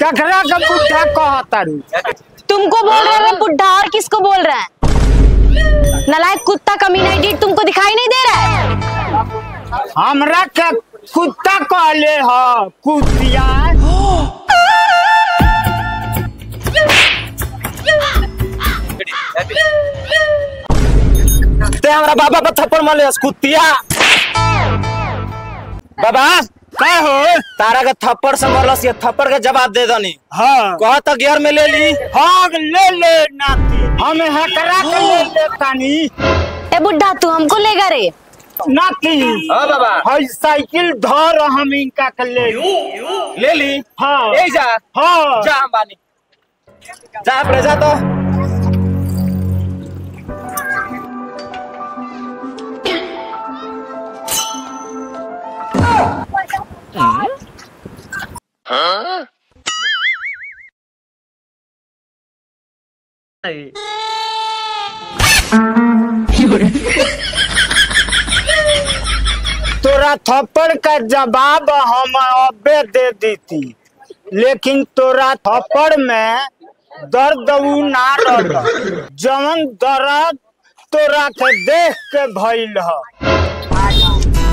ककरा का बुढ़ा कहता रू? तुमको बोल रहे हैं बुढ़ा और किसको बोल रहे हैं? नालायक कुत्ता कमीना इडियट, तुमको दिखाई नहीं दे रहा है? हमरा क्या कुत्ता कहले ह? कुतिया ते हमरा बाबा पर थप्पड़ मार ले कुतिया। बाबा का हो? तारा के थप्पड़ से मरलस, ये थप्पड़ के जवाब दे दनी। हाँ कह तो गियर में ले ली। हाँ ले नाती, हमें हकरा के ले तानी। ए बुढ़ा तू हमको लेगा रे? नाती हाँ बाबा, हई साइकिल धर हम इनका के ले ली। हाँ ए जा, हाँ जा हम बानी, जा अपने जा तो। हाँ? तोरा थप्पड़ का जवाब हम अबे दे देती, लेकिन तोरा थप्पड़ में दर्द ना रहा, जवन दर्द तोरा के देख के भइल ह।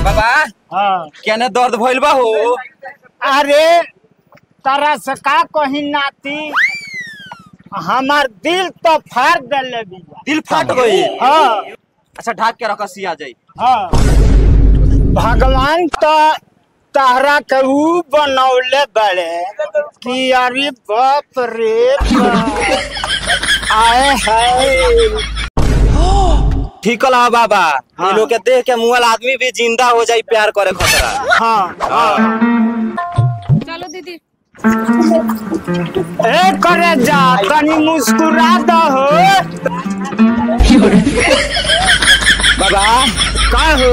बाबा हाँ केने दर्द भइल बा हो? अरे तारा से का कही नाती, हमार दिल तो फाड़ देले बिया। दिल फाट गई? हाँ अच्छा ढाक के रखा, सिया जाई। हाँ भगवान तो तहरा के ऊ बनौले बड़े कि अरे बाप रे बाप। आए है ठीक कला बाबा। हाँ। लोग के देख के मुअल आदमी भी जिंदा हो जाई प्यार करे खतरा। हाँ चलो दीदी। ए करे जा तनी मुस्कुरा दो हो। बाबा का हो?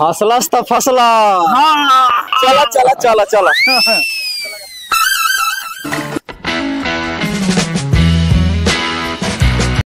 फसलस तो फसला। हाँ चला चला चला चला।